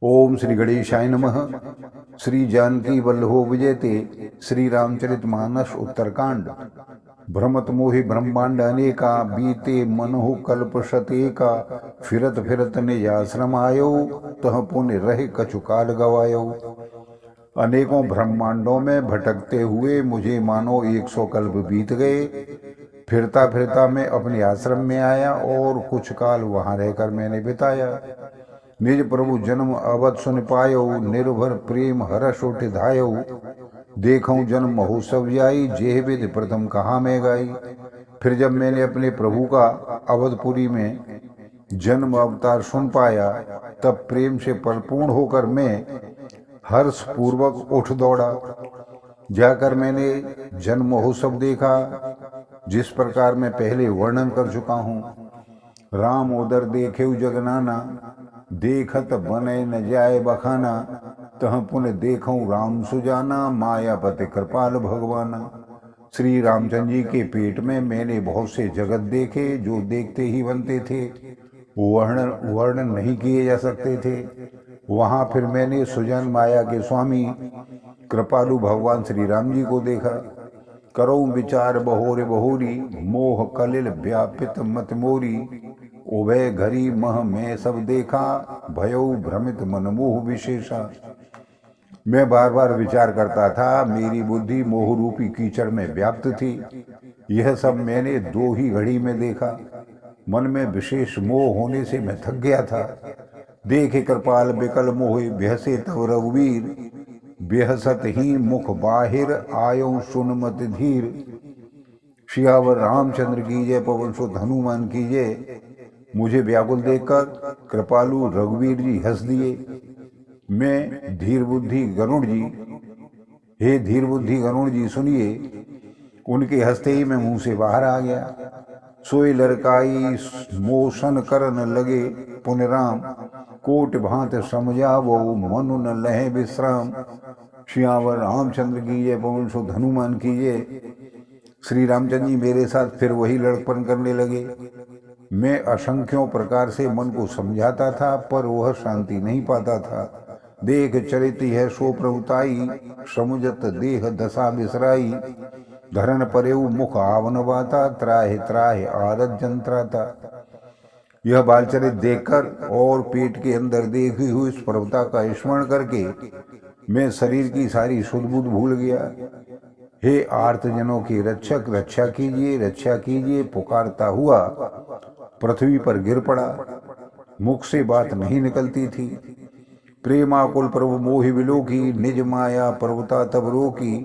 ओम श्री गणेशाय नमः। श्री जानकी वल्लभो विजयते। श्री रामचरित मानस उत्तरकांड। भ्रमत मोहि ब्रह्मांड अनेका, बीते मनहु कल्प शतेका। फिरत फिरत निज आश्रम आयो, तह पुण्य रहे कछु काल गवायो। अनेकों ब्रह्मांडों में भटकते हुए मुझे मानो 100 कल्प बीत गए। फिरता फिरता मैं अपने आश्रम में आया और कुछ काल वहां रहकर मैंने बिताया। निज प्रभु जन्म अवध सुन पायो, निर्भर प्रेम हर्ष उठ धायो। देखऊं जन्म महोत्सव जाई, जेह विधि प्रथम कहाँ में गाई। फिर जब मैंने अपने प्रभु का अवधपुरी में जन्म अवतार सुन पाया, तब प्रेम से परिपूर्ण होकर मैं हर्ष पूर्वक उठ दौड़ा। जाकर मैंने जन्म महोत्सव देखा, जिस प्रकार मैं पहले वर्णन कर चुका हूँ। राम उदर देखे जगनाना, देखत बने न जाए बखाना। तह पुण्य देखऊं राम सुजाना, मायापति कृपाल भगवाना। श्री रामचंद्र जी के पेट में मैंने बहुत से जगत देखे, जो देखते ही बनते थे, वर्णन नहीं किए जा सकते थे। वहां फिर मैंने सुजन माया के स्वामी कृपालु भगवान श्री राम जी को देखा। करऊं विचार बहोरे बहोरी, मोह कलिल व्यापित मत मोरी। उभय घरी मह में सब देखा, भयो भ्रमित मनमोह विशेषा। मैं बार बार विचार करता था, मेरी बुद्धि मोह रूपी कीचड़ में व्याप्त थी। यह सब मैंने 2 ही घड़ी में देखा। मन में विशेष मोह होने से मैं थक गया था। देखे कृपाल बिकल मोहि, बेहसे तव रघुवीर। बेहसत ही मुख बाहिर, आयो सुनमत धीर। सियावर रामचंद्र की जय, पवन सुत हनुमान की जय। मुझे व्याकुल देखकर कृपालु रघुवीर जी हंस दिए। मैं धीर बुद्धि गरुड़ जी, हे धीर बुद्धि गरुड़ जी सुनिए। उनके हंसते ही मैं मुंह से बाहर आ गया। सोई लड़काई मोशन करन लगे पुनराम। कोट भांत समझावो, मनु न लहे विश्राम। सियावर रामचंद्र की जय, पवन सुत हनुमान की जय। श्री रामचंद्र जी मेरे साथ फिर वही लड़कपन करने लगे। मैं असंख्यों प्रकार से मन को समझाता था, पर वह शांति नहीं पाता था। देख चरित है सो प्रभुताई, समुझत देह दशा बिसराई। धरन परेऊ मुख आवन बाता, त्राहे त्राहे आदत जंत्राता। यह बालचरित देखकर और पेट के अंदर देखी हुई इस प्रभुता का स्मरण करके मैं शरीर की सारी सुध बुध भूल गया। हे आर्तजनों के रक्षक, रक्षा कीजिए, रक्षा कीजिए पुकारता हुआ पृथ्वी पर गिर पड़ा। मुख से बात नहीं निकलती थी। प्रेमाकुल प्रभु मोहि विलोकी, निज माया प्रभुता तब रोकी।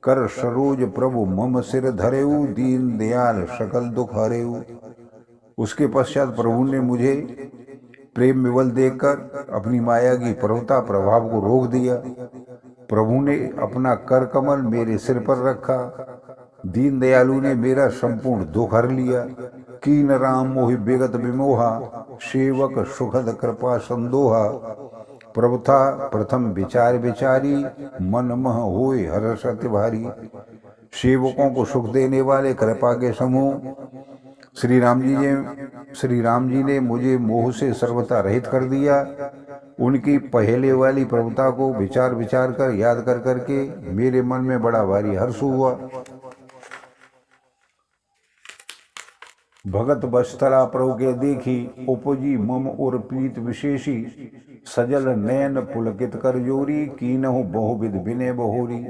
कर सरोज प्रभु मम सिर धरेऊ, दीन दयाल सकल दुख हरेऊ। उसके पश्चात प्रभु ने मुझे प्रेम विवल देखकर अपनी माया की प्रभुता प्रभाव को रोक दिया। प्रभु ने अपना कर कमल मेरे सिर पर रखा। दीन दयालु ने मेरा संपूर्ण दुख हर लिया। कीन राम मोहि बेगत विमोहा, सेवक सुखद कृपा संदोहा। प्रभुता प्रथम विचार विचारी, मन मह होए हर्ष अति भारी। सेवकों को सुख देने वाले कृपा के समूह श्री राम जी ने मुझे मोह से सर्वथा रहित कर दिया। उनकी पहले वाली प्रभुता को विचार विचार कर याद कर करके मेरे मन में बड़ा भारी हर्ष हुआ। भगत बस्तरा प्रभु के देखी, उपजी मम और प्रीत विशेषी। सजल नयन पुलकित कर जोरी, कीनहु बहुविध विनय बहोरी।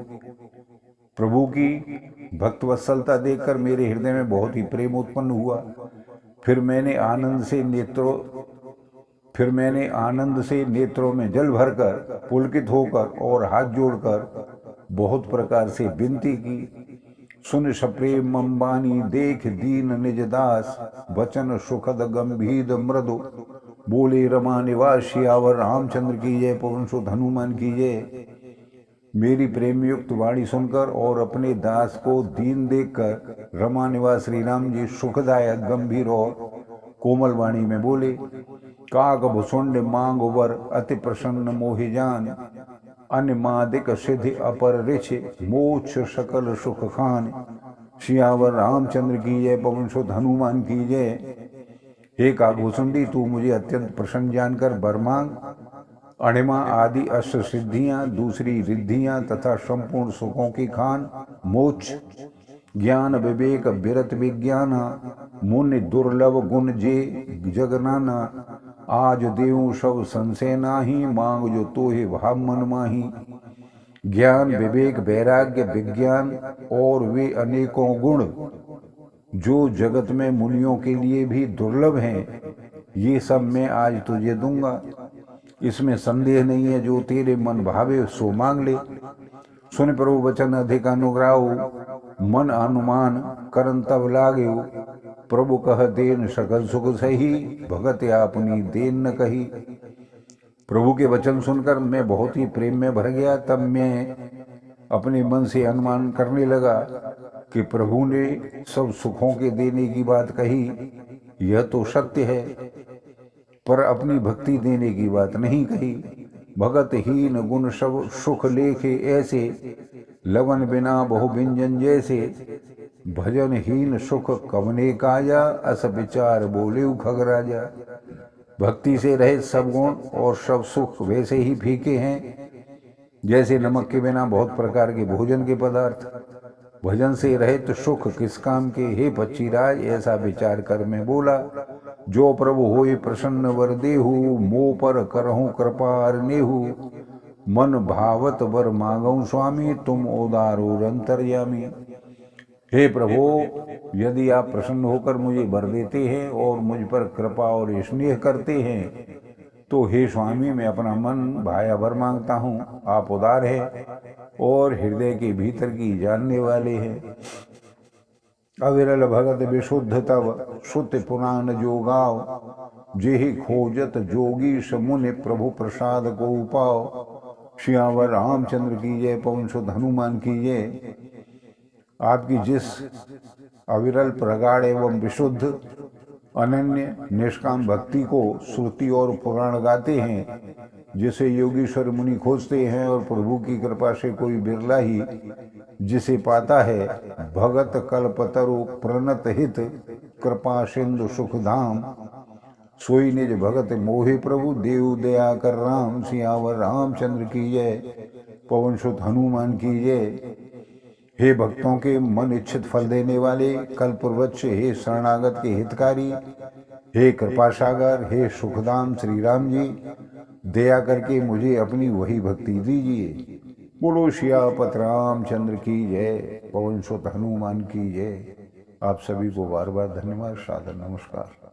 प्रभु की भक्त वत्सलता देखकर मेरे हृदय में बहुत ही प्रेम उत्पन्न हुआ। फिर मैंने आनंद से नेत्रों में जल भरकर, पुलकित होकर और हाथ जोड़कर बहुत प्रकार से विनती की। सुन सप्रेम मम्बानी, देख दीन निज दास। वचन सुखद गंभीर मृदु, बोले रमा निवास। सियावर रामचंद्र की जय, पवन सुत हनुमान की जय। मेरी प्रेम युक्त वाणी सुनकर और अपने दास को दीन देखकर रमा निवास श्री राम जी सुखदायक गंभीर और कोमल वाणी में बोले। काक भुसुंड मांग वर, अति प्रसन्न मोहि जान। अनिमादिक सिद्धि अपर ऋष, मोक्ष सकल सुख खान। सियावर रामचंद्र की जय, पवन सुत हनुमान की जय। हे काकभूषुंडी, तू मुझे अत्यंत प्रसन्न जानकर वर मांग। अणिमा आदि अष्ट सिद्धियां, दूसरी रिद्धियां तथा संपूर्ण सुखों की खान मोक्ष, ज्ञान विवेक विरत विज्ञान, मुनि दुर्लभ गुण जे जगनाना, आज देव सब संशय नाही, मांग जो तोहे भाव मन माही। ज्ञान विवेक वैराग्य विज्ञान और वे अनेकों गुण जो जगत में मुनियों के लिए भी दुर्लभ हैं, ये सब मैं आज तुझे दूंगा, इसमें संदेह नहीं है। जो तेरे मन भावे सो मांग ले। सुन प्रभु वचन अधिक अनुग्राहो, मन अनुमान करन तब लागे। प्रभु कह देन सकल सुख सही, भगत आपनी देन न कही। प्रभु के वचन सुनकर मैं बहुत ही प्रेम में भर गया। तब मैं अपने मन से अनुमान करने लगा कि प्रभु ने सब सुखों के देने की बात कही, यह तो सत्य है, पर अपनी भक्ति देने की बात नहीं कही। भगत हीन गुण सब सुख लेखे ऐसे, लवन बिना बहु व्यंजन जैसे। भजन हीन सुख कवने काया, अस विचार बोले खगराजा। भक्ति से रहित सब गुण और सब सुख वैसे ही फीके हैं जैसे नमक के बिना बहुत प्रकार के भोजन के पदार्थ। भजन से रहित सुख किस काम के, हे पक्षीराज ऐसा विचार कर मैं बोला। जो प्रभु होए प्रसन्न वर देहु, मोह पर करहूँ कृपा नेहु। मन भावत वर मांगऊ स्वामी, तुम उदारो अंतर्यामी। हे प्रभु, यदि आप प्रसन्न होकर मुझे वर देते हैं और मुझ पर कृपा और स्नेह करते हैं, तो हे स्वामी मैं अपना मन भाया भर मांगता हूँ। आप उदार है और हृदय के भीतर की जानने वाले हैं। अविरल भगत विशुद्ध तब, सुत पुराण जो गाओ। जेहि खोजत जोगी समुनि, प्रभु प्रसाद को पाओ। श्यावर रामचंद्र की जय, पवन सुत हनुमान की जय। आपकी जिस अविरल प्रगाढ़ एवं विशुद्ध अनन्य निष्काम भक्ति को श्रुति और पुराण गाते हैं, जिसे योगीश्वर मुनि खोजते हैं और प्रभु की कृपा से कोई बिरला ही जिसे पाता है। भगत कल्पतरु प्रणत हित, कृपा सिंधु सुखधाम। सोई निज भगत मोहे प्रभु, देव दया कर राम। सियावर रामचंद्र की जय, पवन सुत हनुमान की जय। हे भक्तों के मन इच्छित फल देने वाले कल्पवृक्ष, हे शरणागत के हितकारी, हे कृपा सागर, हे सुखधाम श्री राम जी, दया करके मुझे अपनी वही भक्ति दीजिए। बोलो सियापत रामचंद्र की जय, पवन सुत हनुमान की जय। आप सभी को बार बार धन्यवाद, सादर नमस्कार।